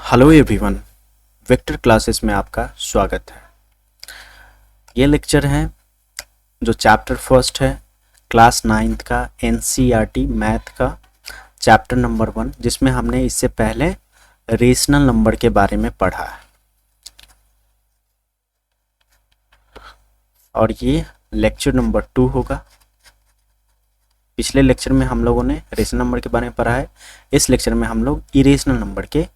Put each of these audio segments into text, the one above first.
Hello everyone, vector classes में आपका स्वागत है। ये लेक्चर है जो चैप्टर फर्स्ट है क्लास नाइन्थ का एनसीईआरटी मैथ का चैप्टर नंबर 1, जिसमें हमने इससे पहले रेशनल नंबर के बारे में पढ़ा है। और ये लेक्चर नंबर 2 होगा। पिछले लेक्चर में हम लोगों ने रेशनल नंबर के बारे में पढ़ा है। इस लेक्चर में हम लोग इरेशनल नंबर के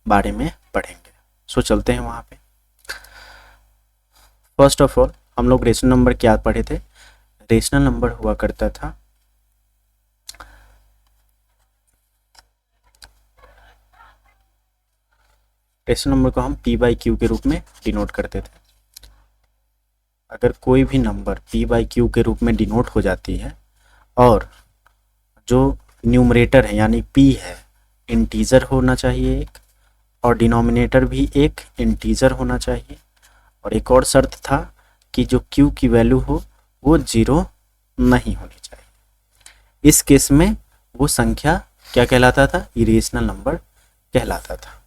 बारे में पढ़ेंगे। सो चलते हैं वहाँ पे। फर्स्ट ऑफ ऑल हम लोग रेशनल नंबर क्या पढ़े थे। रेशनल नंबर हुआ करता था रेशनल नंबर को हम पी बाई क्यू के रूप में डिनोट करते थे। अगर कोई भी नंबर पी बाई क्यू के रूप में डिनोट हो जाती है और जो न्यूमरेटर है यानी पी है इंटीजर होना चाहिए एक, और डिनोमिनेटर भी एक इंटीजर होना चाहिए, और एक और शर्त था कि जो q की वैल्यू हो वो 0 नहीं होनी चाहिए। इस केस में वो संख्या क्या कहलाता था? इरेशनल नंबर कहलाता था।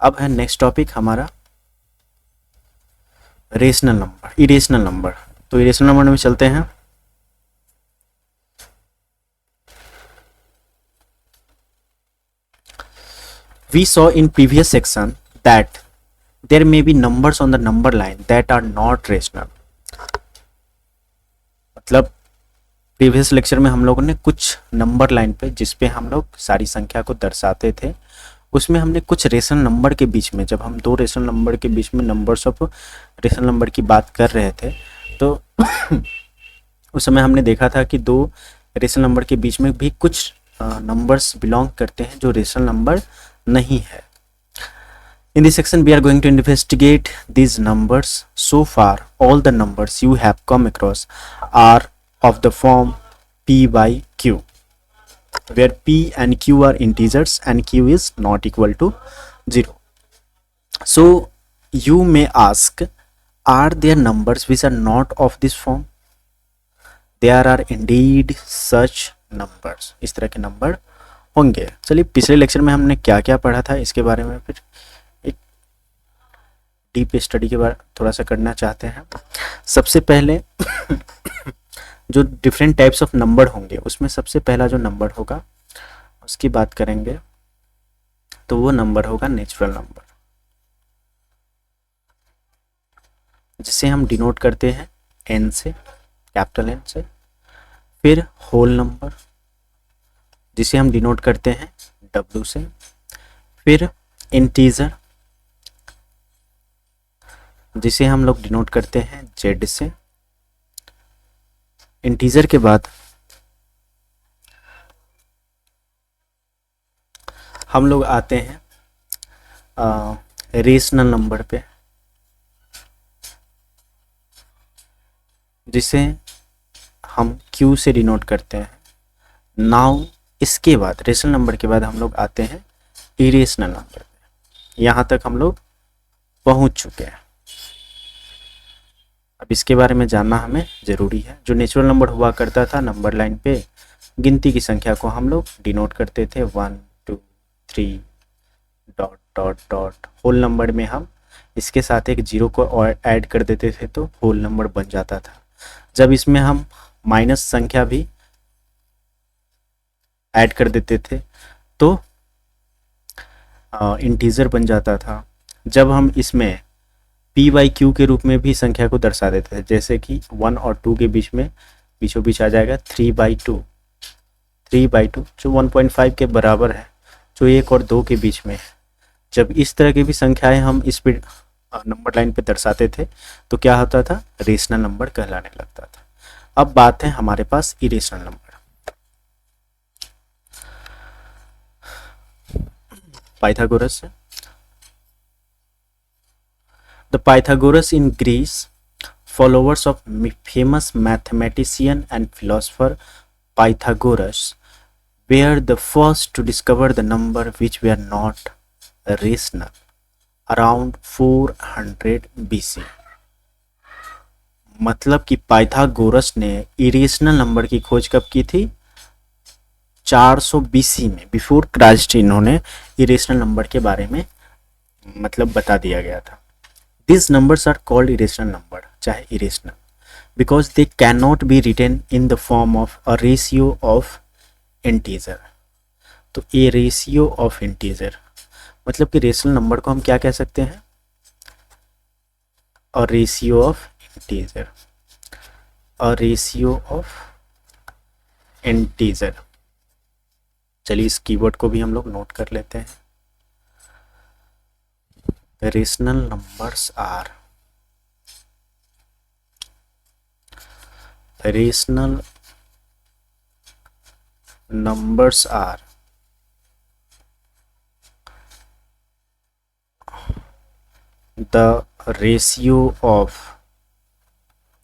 अब है नेक्स्ट टॉपिक हमारा रेशनल नंबर, इरेशनल नंबर। तो इरेशनल नंबर में चलते हैं। We saw in previous section that there may be numbers on the number line that are not rational। मतलब प्रीवियस लेक्चर में हम लोगों ने कुछ नंबर लाइन पे जिस पे हम लोग सारी संख्या को दर्शाते थे, उसमें हमने कुछ रेशनल नंबर के बीच में, जब हम दो रेशनल नंबर के बीच में नंबर्स ऑफ रेशनल नंबर की बात कर रहे थे, तो उस समय हमने देखा था कि दो रेशनल नंबर के बीच में भी कुछ नंबर्स बिलोंग करते हैं जो रेशनल नंबर नहीं है। In this section we are going to investigate these numbers. So far all the numbers you have come across are of the form p by q, where p and q are integers and q is not equal to 0. So you may ask, are there numbers which are not of this form? There are indeed such numbers। इस तरह के number होंगे। चलिए पिछले lecture में हमने क्या क्या पढ़ा था इसके बारे में फिर एक डीप स्टडी के बारे थोड़ा सा करना चाहते हैं। सबसे पहले जो डिफरेंट टाइप्स ऑफ नंबर होंगे उसमें सबसे पहला जो नंबर होगा उसकी बात करेंगे, तो वो नंबर होगा नेचुरल नंबर, जिसे हम डिनोट करते हैं n से, कैपिटल N से। फिर होल नंबर जिसे हम डिनोट करते हैं W से। फिर इंटीजर जिसे हम लोग डिनोट करते हैं Z से। इंटीजर के बाद हम लोग आते हैं रेशनल नंबर पे, जिसे हम Q से डिनोट करते हैं। नाउ इसके बाद रेशनल नंबर के बाद हम लोग आते हैं इरेशनल नंबर पे। यहाँ तक हम लोग पहुँच चुके हैं। अब इसके बारे में जानना हमें ज़रूरी है। जो नेचुरल नंबर हुआ करता था नंबर लाइन पे, गिनती की संख्या को हम लोग डिनोट करते थे 1 2 3 dot dot dot. Whole number में हम इसके साथ एक 0 को ऐड कर देते थे तो होल नंबर बन जाता था। जब इसमें हम माइनस संख्या भी ऐड कर देते थे तो इंटीजर बन जाता था। जब हम इसमें p बाई क्यू के रूप में भी संख्या को दर्शा देते थे, जैसे कि 1 और 2 के बीच में बीचों बीच आ जाएगा 3/2 जो 1.5 के बराबर है, जो 1 और 2 के बीच में है। जब इस तरह की भी संख्याएं हम इस पे नंबर लाइन पे दर्शाते थे तो क्या होता था? रेशनल नंबर कहलाने लगता था। अब बात है हमारे पास irrational number. Pythagoras. The Pythagoras in Greece, followers of famous mathematician and philosopher Pythagoras, were the first to discover the number which were not rational around 400 BC। मतलब कि पाइथागोरस ने इरेशनल नंबर की खोज कब की थी? 400 BC में before Christ इन्होंने इरेशनल नंबर के बारे में मतलब बता दिया गया था। This numbers are called irrational number, चाहे irrational, because they can not be written in the form of a ratio of integer. तो ए रेशियो ऑफ इंटीजर मतलब कि रेशनल नंबर को हम क्या कह सकते हैं, अ ratio of integer, a ratio of integer. चलिए इस कीवर्ड को भी हम लोग नोट कर लेते हैं। Rational numbers are, rational numbers are the ratio of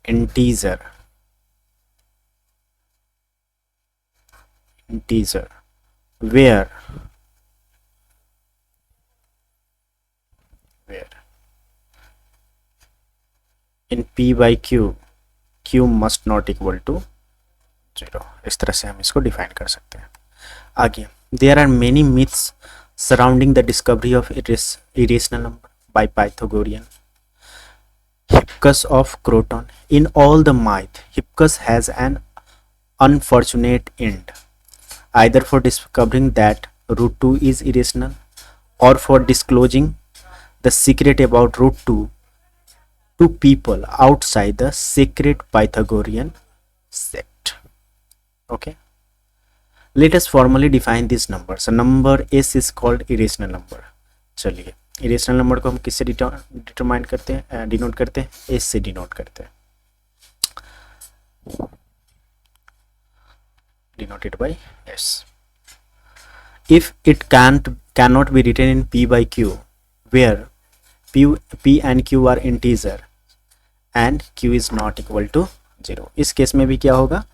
integer where in p by q must not equal to 0। इस तरह से हम इसको डिफाइन कर सकते हैं। आगे, there are many myths surrounding the discovery of irrational number by Pythagorean Hippus of Croton. In all the myth, Hippus has an unfortunate end, either for discovering that root 2 is irrational or for disclosing the secret about root 2 to people outside the sacred Pythagorean sect. Okay, let us formally define these numbers. A number S is called irrational number. चलिए irrational number को हम किससे determine करते हैं, denote करते हैं, S से denote करते हैं, denoted by S. If it cannot be written in p by q where p and q are integer and q is not equal to 0। इस केस में भी क्या होगा,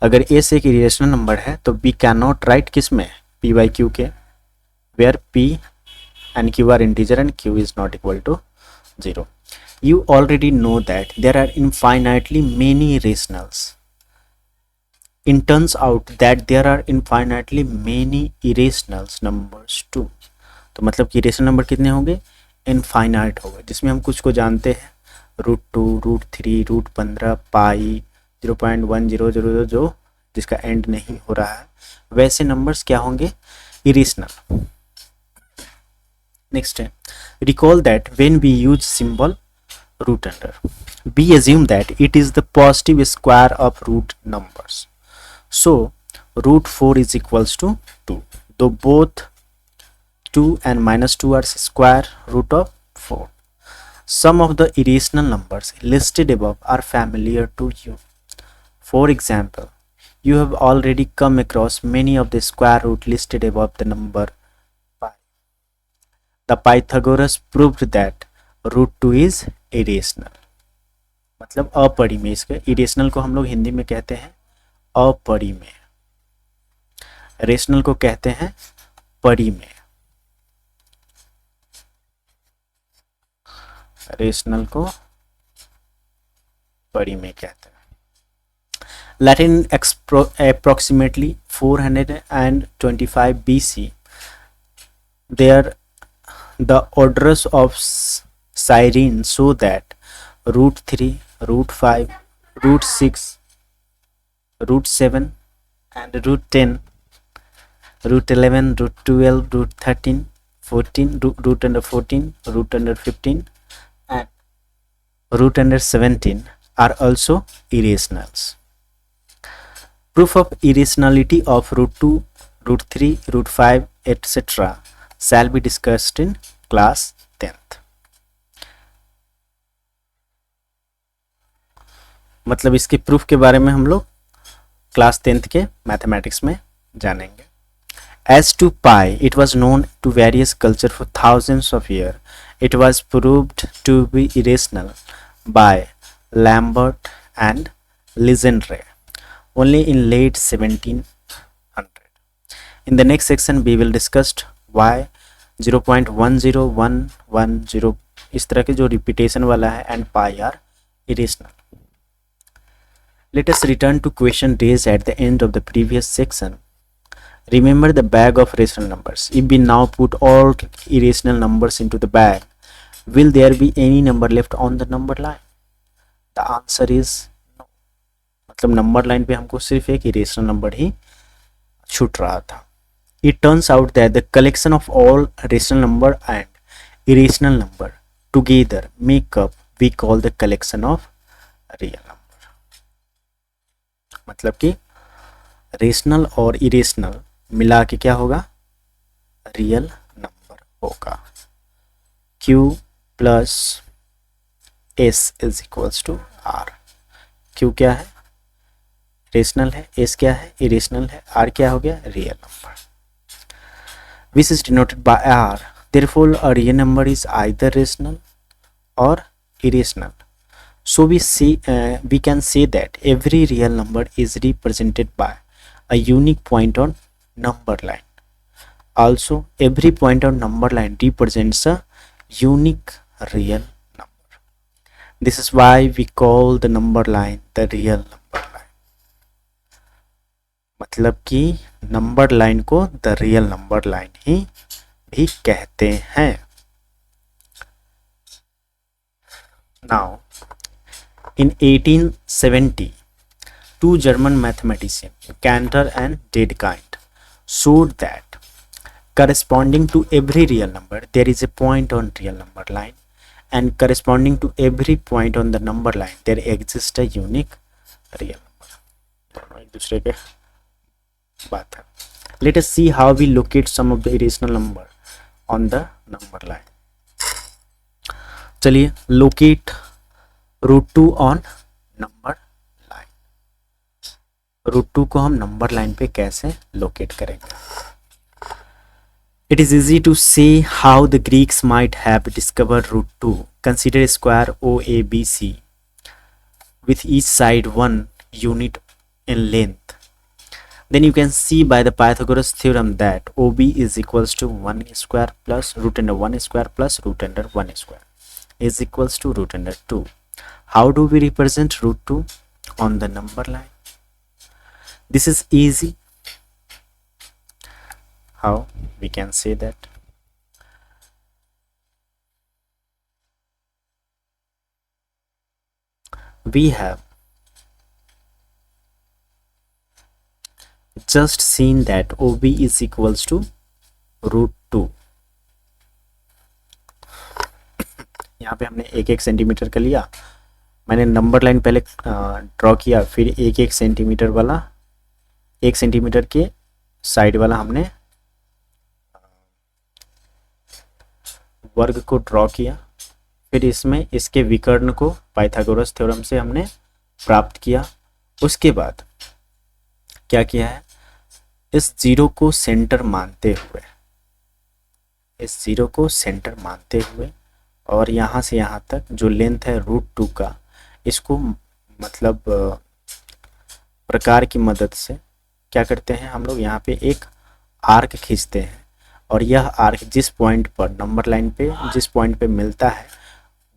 अगर एस एक इरेशनल नंबर है तो b cannot write किस में, p by q के, where p and q are integer and q is not equal to 0। You already know that there are infinitely many rationals. It turns out that there are infinitely many irrational numbers too। तो मतलब कि irrational number कितने होंगे, infinite होंगे, जिसमें हम कुछ को जानते हैं, √2, √3, √15, पाई, 0.1000 जो जिसका एंड नहीं हो रहा है, वैसे नंबर्स क्या होंगे, इरेशनल। नेक्स्ट है, recall that when we use symbol root under, we assume that it is the positive square of root numbers. So √4 is equals to 2, though both 2 and -2 are square root of 4. Some of the irrational numbers listed above are familiar to you. For example, you have already come across many of the square root listed above the number pi. The Pythagoras proved that √2 is irrational। मतलब अपरिमेय, इसके irrational को हम लोग हिंदी में कहते हैं अपरिमेय, rational को कहते हैं परिमेय, रेशनल को परिमेय कहते हैं। Latin approximately 425 BC, there the orders of Cyrene show that √3, √5, √6, √7 and √10, √11, √12, √13, 14, root under 14, root under 15 and root under 17 are also irrationals. Proof of irrationality of √2, √3, √5 etc. shall be discussed in class 10th। मतलब इसके proof के बारे में हम लोग class 10th के mathematics में जानेंगे। As to pi, it was known to various cultures for thousands of years. It was proved to be irrational by Lambert and Legendre only in late 1700। In the next section, we will discuss why 0.10110 इस तरह के जो repetition वाला है and pi are irrational। Let us return to question raised at the end of the previous section. Remember the bag of rational numbers. If we now put all irrational numbers into the bag, will there be any number left on the number line? The answer is no. मतलब number line पे हमको सिर्फ एक irrational number ही छूट रहा था. It turns out that the collection of all rational number and irrational number together make up we call the collection of real number. मतलब कि रेशनल और इरेशनल मिला के क्या होगा, रियल नंबर होगा. Q plus S is equals to R. Q क्या है, रेशनल है, S क्या है, इरेशनल है, R क्या हो गया, real number. Which is denoted by R. Therefore, a real number is either rational or irrational. So we can say that every real number is represented by a unique point on number line. Also, every point on number line represents a unique real number. This is why we call the number line the real number line. मतलब कि number line को the real number line ही भी कहते हैं. Now in 1870 two German mathematicians, Cantor and Dedekind, showed that corresponding to every real number there is a point on real number line, and corresponding to every point on the number line there exists a unique real number. दोनों एक दूसरे के बात है. Let us see how we locate some of the irrational number on the number line. चलिए locate √2 on number line. √2 को हम number line पे कैसे लोकेट करेंगे? It is easy to say how the Greeks might have discovered √2. Consider a square OABC with each side 1 unit in length. Then you can see by the Pythagoras theorem that OB is equals to 1 square plus root under 1 square plus root under 1 square is equals to root under 2. How do we represent √2 on the number line? This is easy. How we can say that? We have just seen that OB is equals to √2. यहाँ पे हमने एक एक centimetre का लिया. मैंने number line पहले draw किया, फिर एक एक सेंटीमीटर वाला, 1 सेंटीमीटर के साइड वाला हमने वर्ग को ड्रॉ किया. फिर इसमें इसके विकर्ण को पाइथागोरस थ्योरम से हमने प्राप्त किया. उसके बाद क्या किया है, इस जीरो को सेंटर मानते हुए, इस जीरो को सेंटर मानते हुए और यहाँ से यहाँ तक जो लेंथ है √2 का, इसको मतलब प्रकार की मदद से क्या करते हैं हम लोग, यहाँ पे एक आर्क खींचते हैं और यह आर्क जिस पॉइंट पर नंबर लाइन पे जिस पॉइंट पे मिलता है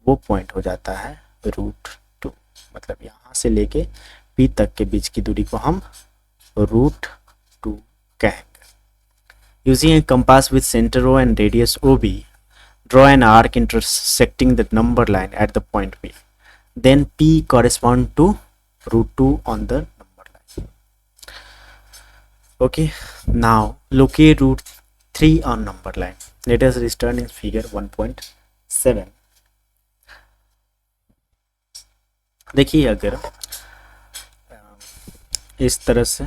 वो पॉइंट हो जाता है √2. मतलब यहाँ से लेके P तक के बीच की दूरी को हम √2 कहेंगे. Using a compass with center O and radius OB, draw an arc intersecting the number line at the point P. Then P correspond to √2 on the number line. Okay, now locate √3 on number line. Let us return in figure 1.7. देखिए, अगर इस तरह से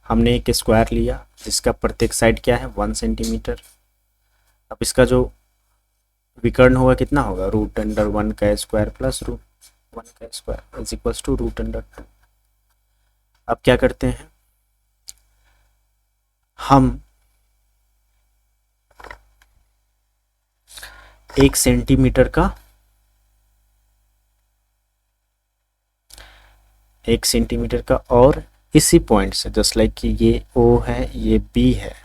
हमने एक square लिया जिसका प्रत्येक साइड क्या है 1 सेंटीमीटर. अब इसका जो विकर्ण होगा कितना होगा, √1 का स्क्वायर प्लस √1 का स्क्वायर इज इक्वल्स टू √2. अब क्या करते हैं, हम 1 सेंटीमीटर का 1 सेंटीमीटर का और इसी पॉइंट से जस्ट लाइक कि ये O है, ये B है,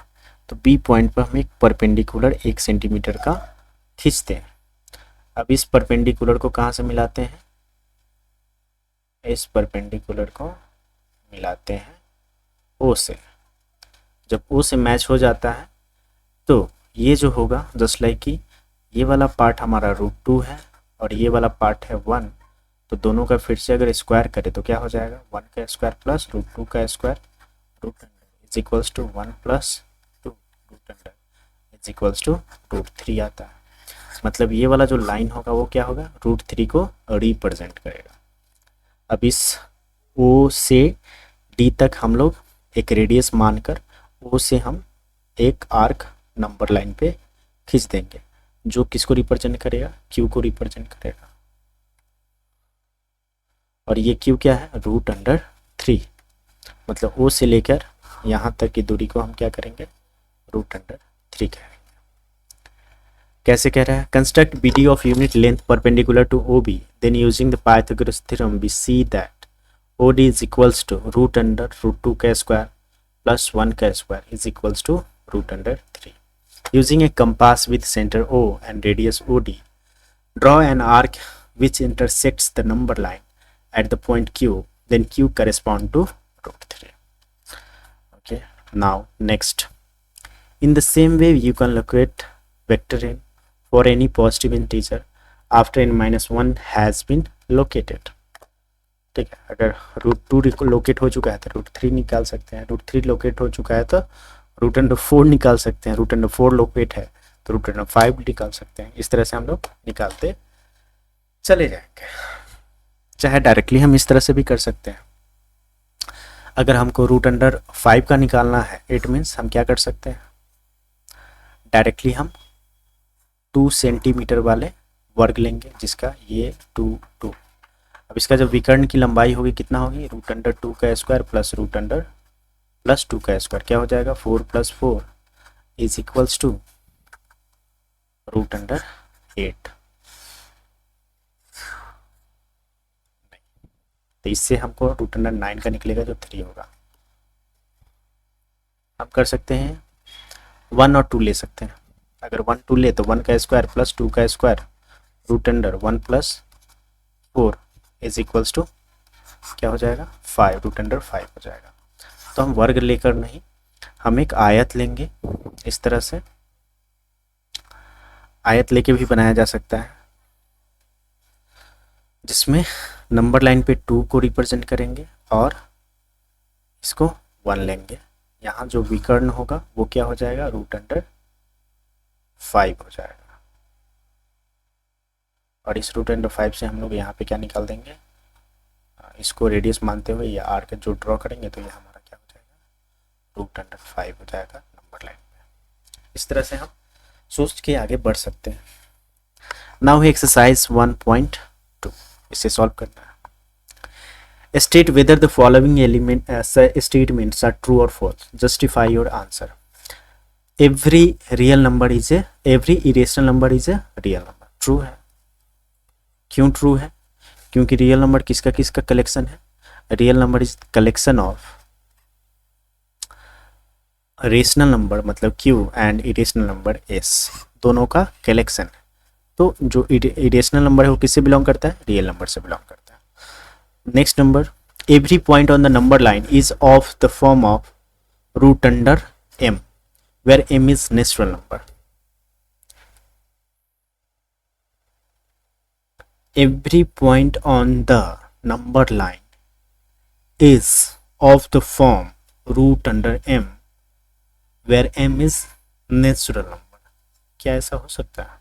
तो B पॉइंट पर हम एक परपेंडिकुलर 1 सेंटीमीटर का खींचते हैं. अब इस परपेंडिकुलर को कहाँ से मिलाते हैं, इस परपेंडिकुलर को मिलाते हैं O से. जब ओ से मैच हो जाता है तो ये जो होगा जस्ट लाइक कि ये वाला पार्ट हमारा √2 है और ये वाला पार्ट है 1, तो दोनों का फिर से अगर स्क्वायर करें तो क्या हो जाएगा, 1 का स्क्वायर प्लस √2 का square root under is equals to 1 plus 2 root under is equals to √3 आता है। मतलब ये वाला जो लाइन होगा वो क्या होगा, √3 को रिप्रेजेंट करेगा। अब इस ओ से डी तक हम लोग एक रेडियस मानकर ओ से हम एक आर्क नंबर लाइन पे खींच देंगे जो किसको रिप्रेजेंट करेगा, क्यू को रिप्रेजेंट करेगा। और ये क्यू क्या है, √3, मतलब ओ से लेकर यहाँ तक की दूरी को हम क्या करेंगे, √3 करेंगे। कैसे कह रहा है, construct BD of unit length perpendicular to OB, then using the Pythagoras theorem we see that OD is equals to √2 का स्क्वायर प्लस 1 का square is equals to √3। Using a compass with center O and radius OD, draw an arc which intersects the number line at the point Q, then Q correspond to √3. Okay, now next. In the same way, you can locate vector n for any positive integer after n-1 has been located. ठीक है, अगर √2 locate हो चुका है तो √3 निकाल सकते हैं, √3 लोकेट हो चुका है तो √4 निकाल सकते हैं, √4 लोकेट है तो √5 निकाल सकते हैं। इस तरह से हम लोग निकालते चले जाएंगे। चाहे डायरेक्टली हम इस तरह से भी कर सकते हैं। अगर हमको √5 का निकालना है, इट मीन्स हम क्या कर सकते हैं, डायरेक्टली हम 2 सेंटीमीटर वाले वर्ग लेंगे जिसका ये 2। अब इसका जब विकर्ण की लंबाई होगी कितना होगी, √2 का स्क्वायर प्लस √2 का स्क्वायर क्या हो जाएगा, 4 + 4 इज इक्वल्स टू √8। तो इससे हमको √9 का निकलेगा जो 3 होगा। हम कर सकते हैं 1 और 2 ले सकते हैं। अगर 1 2 ले तो 1 का स्क्वायर प्लस 2 का स्क्वायर √1 + 4 इज इक्वल्स टू क्या हो जाएगा, 5 √5 हो जाएगा। तो हम वर्ग लेकर नहीं, हम एक आयत लेंगे। इस तरह से आयत लेके भी बनाया जा सकता है जिसमें नंबर लाइन पे 2 को रिप्रेजेंट करेंगे और इसको 1 लेंगे। यहाँ जो विकर्ण होगा वो क्या हो जाएगा, √5 हो जाएगा। और इस √5 से हम लोग यहाँ पे क्या निकाल देंगे, इसको रेडियस मानते हुए या आर्क जो ड्रॉ करेंगे तो ये हमारा क्या हो जाएगा, √5 हो जाएगा नंबर लाइन पे। इस तरह से हम सोच के आगे बढ़ सकते हैं। नाउ एक्सरसाइज 1.2, इसे सॉल्व करना है। State whether the following statements are true और false, justify your answer. Every real number is every irrational number is a real number. True है। क्यों ट्रू है, क्योंकि रियल नंबर किसका किसका कलेक्शन है, real number is collection of rational number मतलब Q and irrational number S, दोनों का कलेक्शन है। तो जो इरेशनल नंबर है वो किससे बिलोंग करता है, रियल नंबर से बिलोंग करता है। Next number, every point on the number line is of the form of √m where m is natural number. Every point on the number line is of the form √m where m is natural number. क्या ऐसा हो सकता है?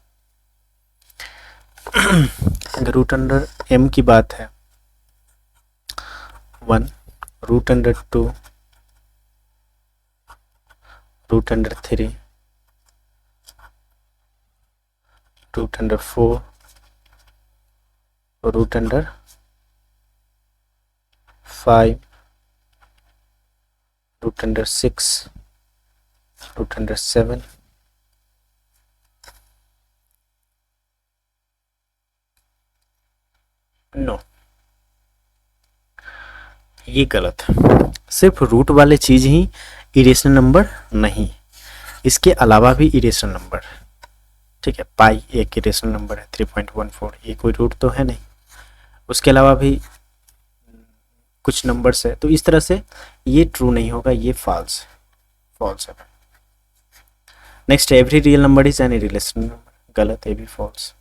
अगर √m की बात है 1, √2, √3, √4, √5, √6, √7, no, ये गलत है। सिर्फ रूट वाले चीज ही इरेशनल नंबर नहीं, इसके अलावा भी इरेशनल नंबर, ठीक है। पाई एक इरेशनल नंबर है, 3.14, ये कोई रूट तो है नहीं। उसके अलावा भी कुछ नंबर्स है, तो इस तरह से ये ट्रू नहीं होगा, ये फॉल्स है। फॉल्स है। Next, every real number is an irrational number, गलत, ये भी फॉल्स,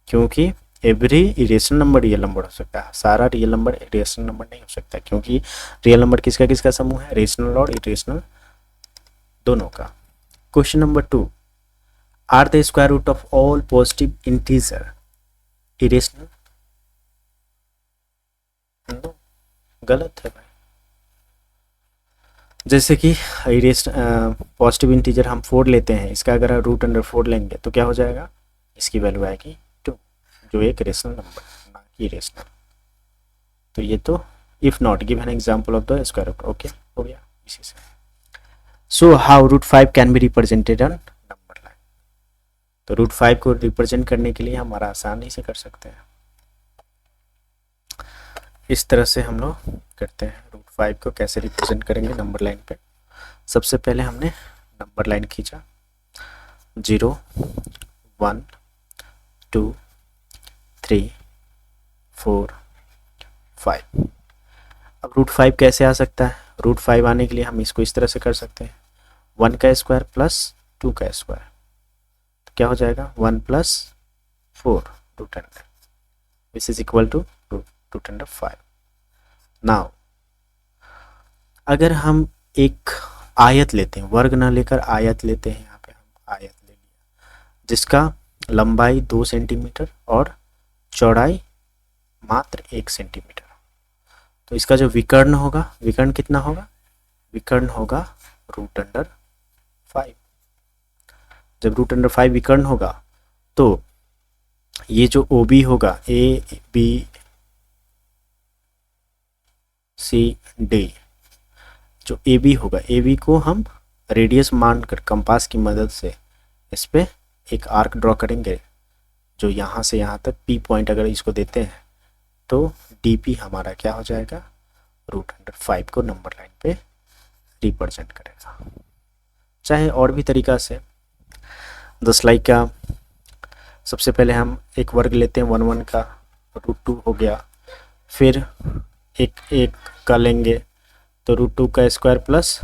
क्योंकि every irrational number real number हो सकता है, सारा रियल नंबर इरेशनल नंबर नहीं हो सकता, क्योंकि रियल नंबर किसका किसका समूह है, रेशनल और इरेशनल दोनों का। Question number 2, are the square root of all positive integer irrational? गलत है भाई। जैसे कि पॉजिटिव इंटीजर हम 4 लेते हैं, इसका अगर रूट अंडर 4 लेंगे तो क्या हो जाएगा, इसकी वैल्यू आएगी 2, जो एक रेशनल नंबर है, ना कि रेशनल। तो ये तो if not give an example of the square root, okay हो गया इसी से। So how root 5 can be represented on number line? तो रूट 5 को रिप्रेजेंट करने के लिए हमारा आसानी से कर सकते हैं, इस तरह से हम लोग करते हैं। रूट 5 को कैसे रिप्रेजेंट करेंगे नंबर लाइन पे? सबसे पहले हमने नंबर लाइन खींचा 0 1 2 3 4 5। अब रूट 5 कैसे आ सकता है? रूट 5 आने के लिए हम इसको इस तरह से कर सकते हैं, 1 का स्क्वायर प्लस 2 का स्क्वायर, तो क्या हो जाएगा 1 plus 4 root under, this is equal to root under 5। Now अगर हम एक आयत लेते हैं, वर्ग ना लेकर आयत लेते हैं, यहाँ पे हम आयत ले लिया जिसका लंबाई 2 सेंटीमीटर और चौड़ाई मात्र 1 सेंटीमीटर, तो इसका जो विकर्ण होगा, विकर्ण कितना होगा, विकर्ण होगा रूट अंडर 5। जब रूट अंडर 5 विकर्ण होगा तो ये जो ओ बी होगा, ए बी सी डी, जो ए बी होगा, ए बी को हम रेडियस मानकर कंपास की मदद से इस पे एक आर्क ड्रॉ करेंगे, जो यहाँ से यहाँ तक पी पॉइंट अगर इसको देते हैं तो डी पी हमारा क्या हो जाएगा, रूट अंडर 5 को नंबर लाइन पे रिप्रेजेंट करेगा। चाहे और भी तरीका से, 10 लाइक का सबसे पहले हम एक वर्ग लेते हैं 1 1 का, रूट 2 हो गया, फिर एक का लेंगे तो रूट 2 का स्क्वायर प्लस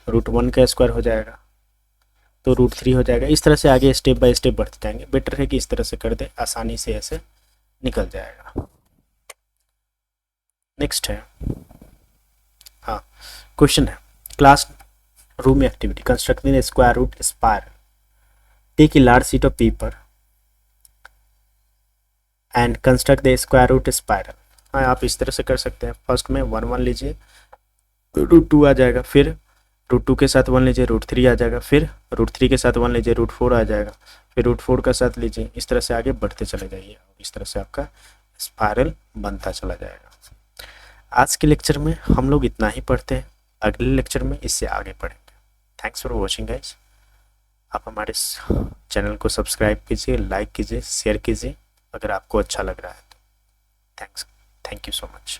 रूट 1 का स्क्वायर हो जाएगा, तो रूट 3 हो जाएगा। इस तरह से आगे स्टेप बाय स्टेप बढ़ते जाएंगे, बेटर है कि इस तरह से कर दे, आसानी से ऐसे निकल जाएगा। नेक्स्ट है, हाँ क्वेश्चन है, classroom activity constructing square root spiral, take a large sheet of paper and construct the square root spiral. हाँ आप इस तरह से कर सकते हैं, फर्स्ट में 1 1 लीजिए, रूट 2 आ जाएगा, फिर रूट 2 के साथ 1 लीजिए, रूट 3 आ जाएगा, फिर रूट 3 के साथ 1 लीजिए, रूट 4 आ जाएगा, फिर रूट 4 का साथ लीजिए, इस तरह से आगे बढ़ते चले जाइए, इस तरह से आपका स्पाइरल बनता चला जाएगा। आज के लेक्चर में हम लोग इतना ही पढ़ते हैं, अगले लेक्चर में इससे आगे पढ़ेंगे। Thanks for watching guys. आप हमारे चैनल को सब्सक्राइब कीजिए, लाइक कीजिए, शेयर कीजिए अगर आपको अच्छा लग रहा है तो। Thank you so much.